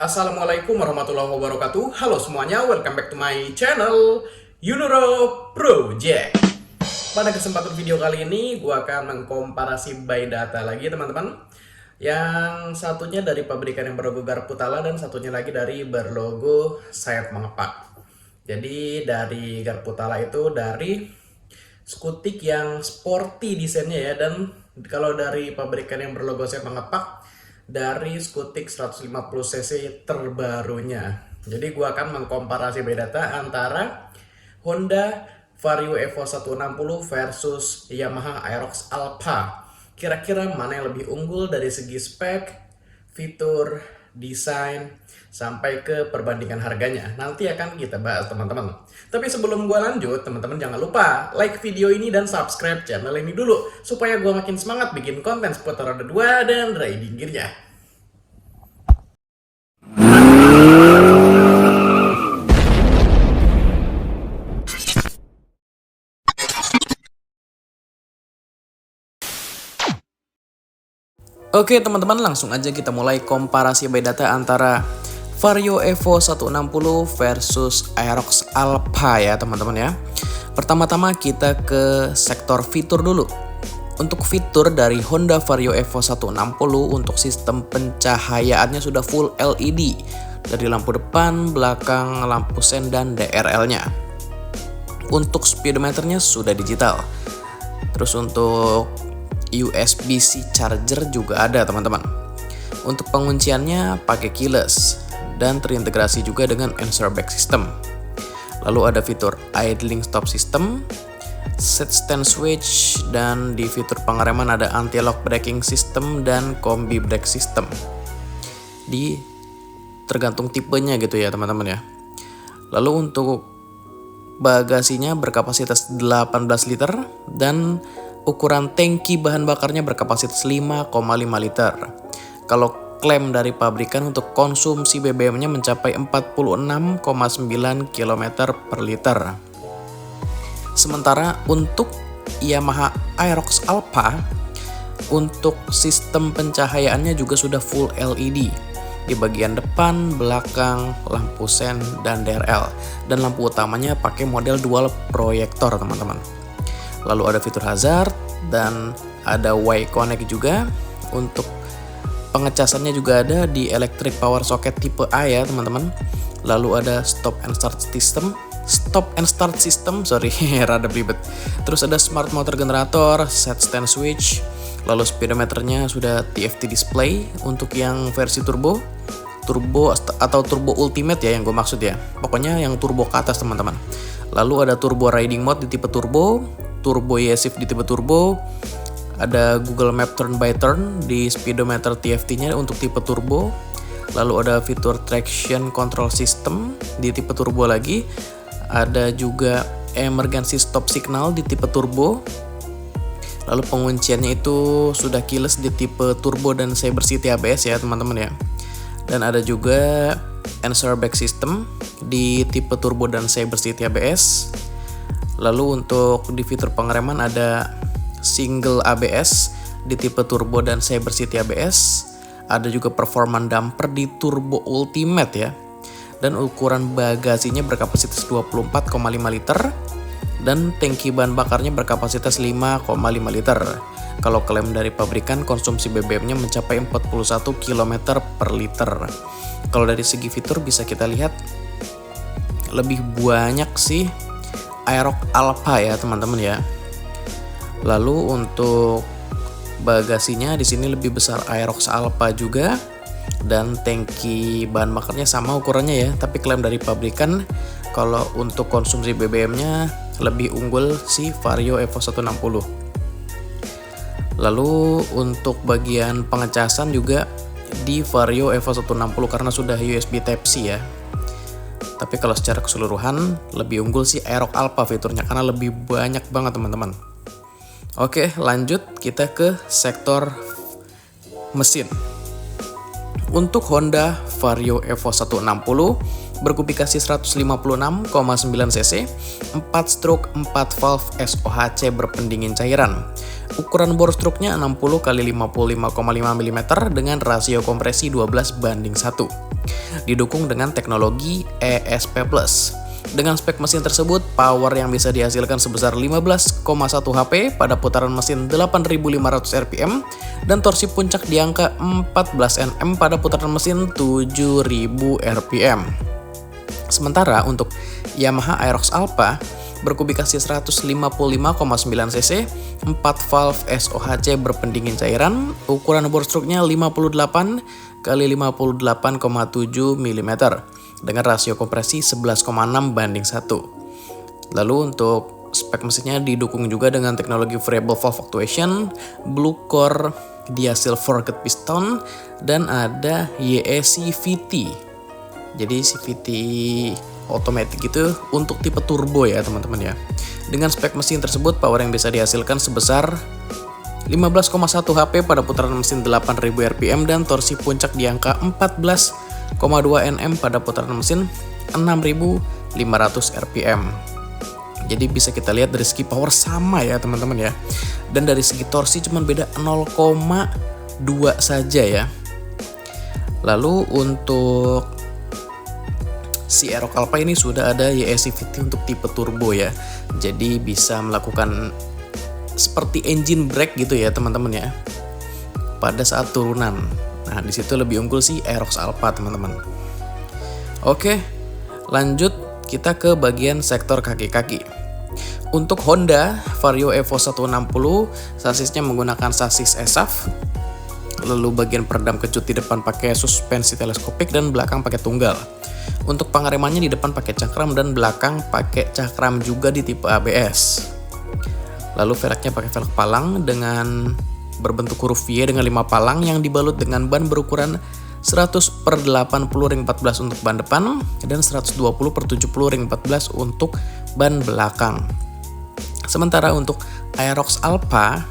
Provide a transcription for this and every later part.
Assalamualaikum warahmatullahi wabarakatuh. Halo semuanya, welcome back to my channel Yunuro Project. Pada kesempatan video kali ini, gue akan mengkomparasi buy data lagi teman-teman. Yang satunya dari pabrikan yang berlogo Garputala dan satunya lagi dari berlogo sayap mengepak. Jadi dari Garputala itu dari skutik yang sporty desainnya ya, dan kalau dari pabrikan yang berlogo sayap mengepak dari skutik 150cc terbarunya. Jadi gua akan mengkomparasi data antara Honda Vario Evo 160 versus Yamaha Aerox Alpha. Kira-kira mana yang lebih unggul dari segi spek, fitur, desain, sampai ke perbandingan harganya. Nanti akan kita bahas teman-teman. Tapi sebelum gua lanjut, teman-teman jangan lupa like video ini dan subscribe channel ini dulu supaya gua makin semangat bikin konten seputar roda 2 dan riding gearnya. Oke teman-teman, langsung aja kita mulai komparasi buy data antara Vario Evo 160 versus Aerox Alpha ya teman-teman ya. Pertama-tama kita ke sektor fitur dulu. Untuk fitur dari Honda Vario Evo 160 untuk sistem pencahayaannya sudah full LED. Dari lampu depan, belakang, lampu sen, dan DRL-nya. Untuk speedometernya sudah digital. Terus untuk USB-C charger juga ada teman-teman. Untuk pengunciannya pakai keyless dan terintegrasi juga dengan answer back system. Lalu ada fitur idling stop system, set stand switch, dan di fitur pengereman ada anti-lock braking system dan combi brake system. Di tergantung tipenya gitu ya teman-teman ya. Lalu untuk bagasinya berkapasitas 18 liter dan ukuran tangki bahan bakarnya berkapasitas 5,5 liter. Kalau klaim dari pabrikan untuk konsumsi BBM-nya mencapai 46,9 km per liter. Sementara untuk Yamaha Aerox Alpha, untuk sistem pencahayaannya juga sudah full LED. Di bagian depan, belakang, lampu sen, dan DRL. Dan lampu utamanya pakai model dual proyektor teman-teman. Lalu ada fitur hazard dan ada Y Connect juga. Untuk pengecasannya juga ada di electric power socket tipe A ya teman-teman. Lalu ada stop and start system, rada belibet. Terus ada smart motor generator, set stand switch. Lalu speedometernya sudah TFT display untuk yang versi turbo atau turbo ultimate ya yang gue maksud ya. Pokoknya yang turbo ke atas teman-teman. Lalu ada turbo riding mode di tipe turbo ESIF di tipe turbo, ada Google Map turn by turn di speedometer TFT-nya untuk tipe turbo, lalu ada fitur traction control system di tipe turbo lagi, ada juga emergency stop signal di tipe turbo, lalu pengunciannya itu sudah keyless di tipe turbo dan Cyber City ABS ya teman-teman ya, dan ada juga answer back system di tipe turbo dan Cyber City ABS. Lalu untuk di fitur pengereman ada single ABS di tipe turbo dan Cyber City ABS. Ada juga performance damper di turbo ultimate ya. Dan ukuran bagasinya berkapasitas 24,5 liter dan tangki bahan bakarnya berkapasitas 5,5 liter. Kalau klaim dari pabrikan konsumsi BBM-nya mencapai 41 km per liter. Kalau dari segi fitur bisa kita lihat lebih banyak sih Aerox Alpha ya teman-teman ya. Lalu untuk bagasinya di sini lebih besar Aerox Alpha juga dan tangki bahan bakarnya sama ukurannya ya, tapi klaim dari pabrikan kalau untuk konsumsi BBM-nya lebih unggul si Vario Evo 160. Lalu untuk bagian pengecasan juga di Vario Evo 160 karena sudah USB Type-C ya. Tapi kalau secara keseluruhan lebih unggul sih Aerox Alpha fiturnya karena lebih banyak banget teman-teman. Oke, lanjut kita ke sektor mesin. Untuk Honda Vario Evo 160 berkubifikasi 156,9 cc, 4 stroke 4 valve SOHC berpendingin cairan. Ukuran bor struknya 60 x 55,5 mm dengan rasio kompresi 12:1. didukung dengan teknologi ESP+. Dengan spek mesin tersebut, power yang bisa dihasilkan sebesar 15,1 HP pada putaran mesin 8.500 rpm dan torsi puncak di angka 14 Nm pada putaran mesin 7.000 rpm. Sementara untuk Yamaha Aerox Alpha berkubikasi 155,9 cc, 4 valve SOHC berpendingin cairan, ukuran bore stroke-nya 58 x 58,7 mm dengan rasio kompresi 11,6 banding 1. Lalu untuk spek mesinnya didukung juga dengan teknologi variable valve actuation, blue core diasil forget piston, dan ada YEC VT. Jadi CVT automatic itu untuk tipe turbo ya teman-teman ya. Dengan spek mesin tersebut, power yang bisa dihasilkan sebesar 15,1 HP pada putaran mesin 8.000 rpm dan torsi puncak di angka 14,2 Nm pada putaran mesin 6.500 rpm. Jadi bisa kita lihat dari segi power sama ya teman-teman ya. Dan dari segi torsi cuma beda 0,2 saja ya. Lalu untuk si Aerox Alpha ini sudah ada YEC VT untuk tipe turbo ya. Jadi bisa melakukan seperti engine brake gitu ya teman-teman ya pada saat turunan. Nah, di situ lebih unggul si Aerox Alpha teman-teman. Oke, lanjut kita ke bagian sektor kaki-kaki. Untuk Honda Vario Evo 160, sasisnya menggunakan sasis ESAF. Lalu bagian peredam kejut di depan pakai suspensi teleskopik dan belakang pakai tunggal. Untuk pengeremannya di depan pakai cakram dan belakang pakai cakram juga di tipe ABS. Lalu velgnya pakai velg palang dengan berbentuk huruf Y dengan 5 palang yang dibalut dengan ban berukuran 100/80 ring 14 untuk ban depan dan 120/70 ring 14 untuk ban belakang. Sementara untuk Aerox Alpha,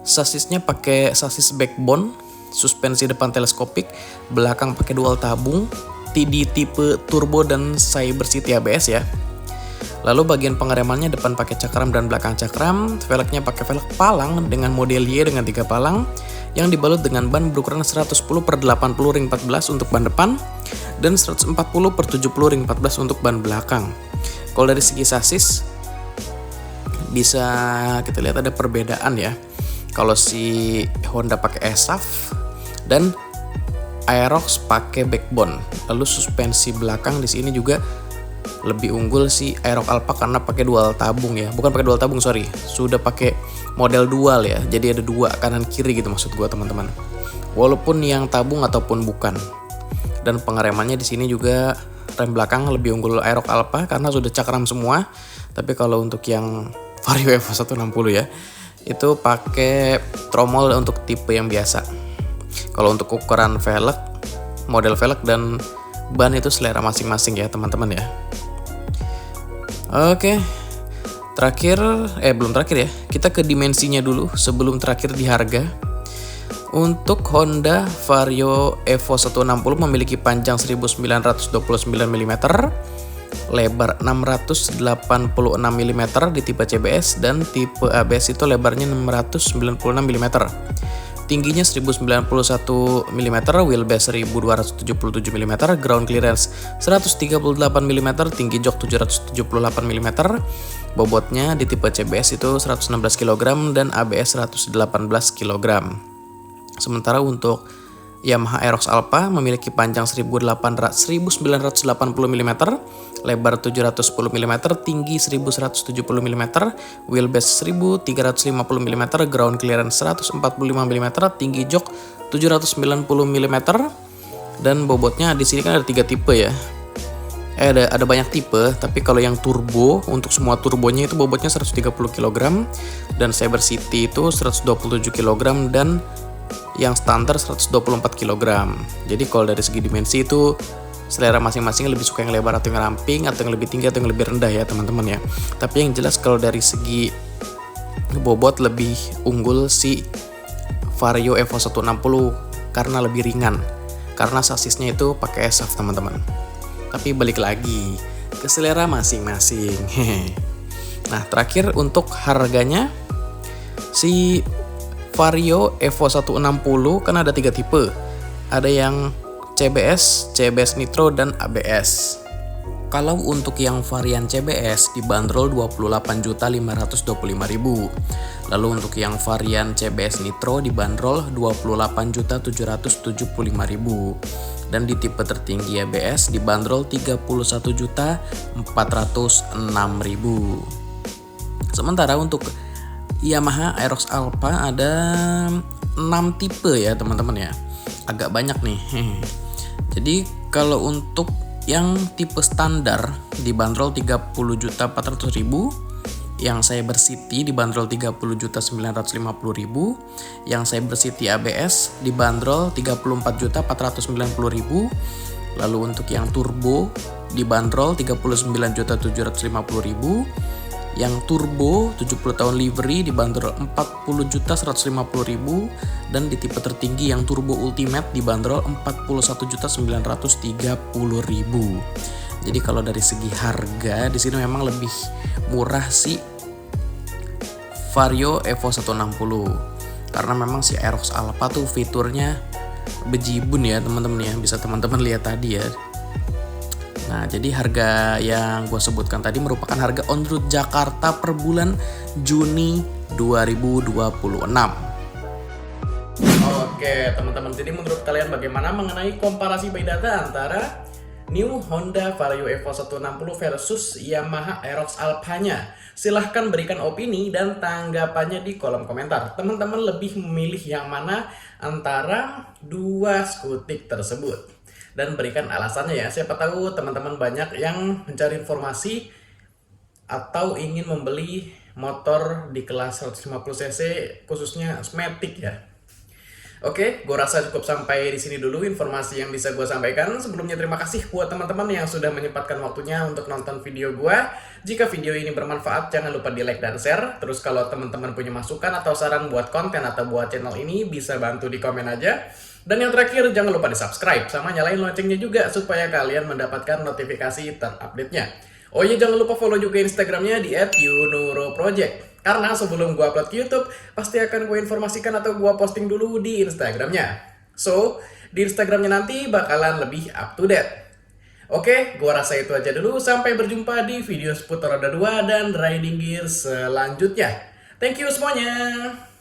sasisnya pakai sasis backbone, suspensi depan teleskopik, belakang pakai dual tabung, di tipe turbo dan Cyber City ABS ya. Lalu bagian pengeremannya depan pakai cakram dan belakang cakram, velgnya pakai velg palang dengan model Y dengan 3 palang yang dibalut dengan ban berukuran 110/80 ring 14 untuk ban depan dan 140/70 ring 14 untuk ban belakang. Kalau dari segi sasis bisa kita lihat ada perbedaan ya. Kalau si Honda pakai ESAF dan Aerox pakai backbone. Lalu suspensi belakang di sini juga lebih unggul si Aerox Alpha karena pakai dual tabung ya. Bukan pakai dual tabung, sorry. Sudah pakai model dual ya. Jadi ada 2 kanan kiri gitu maksud gua teman-teman. Walaupun yang tabung ataupun bukan. Dan pengeremannya di sini juga rem belakang lebih unggul Aerox Alpha karena sudah cakram semua. Tapi kalau untuk yang Vario Evo 160 ya, itu pakai tromol untuk tipe yang biasa. Kalau untuk ukuran velg, model velg dan ban itu selera masing-masing ya teman-teman ya. Oke, belum terakhir ya. Kita ke dimensinya dulu sebelum terakhir di harga. Untuk Honda Vario Evo 160 memiliki panjang 1929 mm, lebar 686 mm di tipe CBS dan tipe ABS itu lebarnya 696 mm. Tingginya 1091 mm, wheelbase 1277 mm, ground clearance 138 mm, tinggi jok 778 mm, bobotnya di tipe CBS itu 116 kg dan ABS 118 kg. Sementara untuk Yamaha Aerox Alpha memiliki panjang 1980 mm, lebar 710 mm, tinggi 1170 mm, wheelbase 1350 mm, ground clearance 145 mm, tinggi jok 790 mm, dan bobotnya di sini kan ada 3 tipe ya. Ada banyak tipe, tapi kalau yang turbo untuk semua turbonya itu bobotnya 130 kg dan Cyber City itu 127 kg dan yang standar 124 kg. Jadi kalau dari segi dimensi itu selera masing-masing lebih suka yang lebar atau yang ramping atau yang lebih tinggi atau yang lebih rendah ya teman-teman ya. Tapi yang jelas kalau dari segi bobot lebih unggul si Vario Evo 160 karena lebih ringan. Karena sasisnya itu pakai ESAF teman-teman. Tapi balik lagi ke selera masing-masing. Nah, terakhir untuk harganya si Vario Evo 160 kan ada 3 tipe. Ada yang CBS, CBS Nitro, dan ABS. Kalau untuk yang varian CBS dibanderol 28.525.000. Lalu untuk yang varian CBS Nitro dibanderol 28.775.000. Dan di tipe tertinggi ABS dibanderol 31.406.000. Sementara untuk Yamaha Aerox Alpha ada 6 tipe ya teman-teman ya. Agak banyak nih. Jadi kalau untuk yang tipe standar dibanderol 30.400.000, yang Cyber City dibanderol 30.950.000, yang Cyber City ABS dibanderol 34.490.000, lalu untuk yang turbo dibanderol 39.750.000, yang turbo 70 tahun livery dibanderol 40.150.000, dan di tipe tertinggi yang turbo ultimate dibanderol 41.930.000. Jadi kalau dari segi harga di sini memang lebih murah si Vario Evo 160 karena memang si Aerox Alpha tuh fiturnya bejibun ya teman-teman ya, bisa teman-teman lihat tadi ya. Nah, jadi harga yang gue sebutkan tadi merupakan harga on road Jakarta per bulan Juni 2026. Oke, teman-teman. Jadi menurut kalian bagaimana mengenai komparasi by data antara New Honda Vario Evo 160 versus Yamaha Aerox Alpha-nya? Silahkan berikan opini dan tanggapannya di kolom komentar. Teman-teman lebih memilih yang mana antara dua skutik tersebut? Dan berikan alasannya ya, siapa tahu teman-teman banyak yang mencari informasi atau ingin membeli motor di kelas 150cc khususnya Matic ya. Oke, gue rasa cukup sampai di sini dulu informasi yang bisa gue sampaikan. Sebelumnya terima kasih buat teman-teman yang sudah menyempatkan waktunya untuk nonton video gue. Jika video ini bermanfaat, jangan lupa di like dan share. Terus kalau teman-teman punya masukan atau saran buat konten atau buat channel ini, bisa bantu di komen aja. Dan yang terakhir, jangan lupa di subscribe sama nyalain loncengnya juga supaya kalian mendapatkan notifikasi terupdate-nya. Oh iya, jangan lupa follow juga Instagramnya di @yunuroproject. Karena sebelum gua upload ke YouTube, pasti akan gue informasikan atau gua posting dulu di Instagramnya. So, di Instagramnya nanti bakalan lebih up to date. Oke, gua rasa itu aja dulu. Sampai berjumpa di video seputar roda 2 dan riding gear selanjutnya. Thank you semuanya.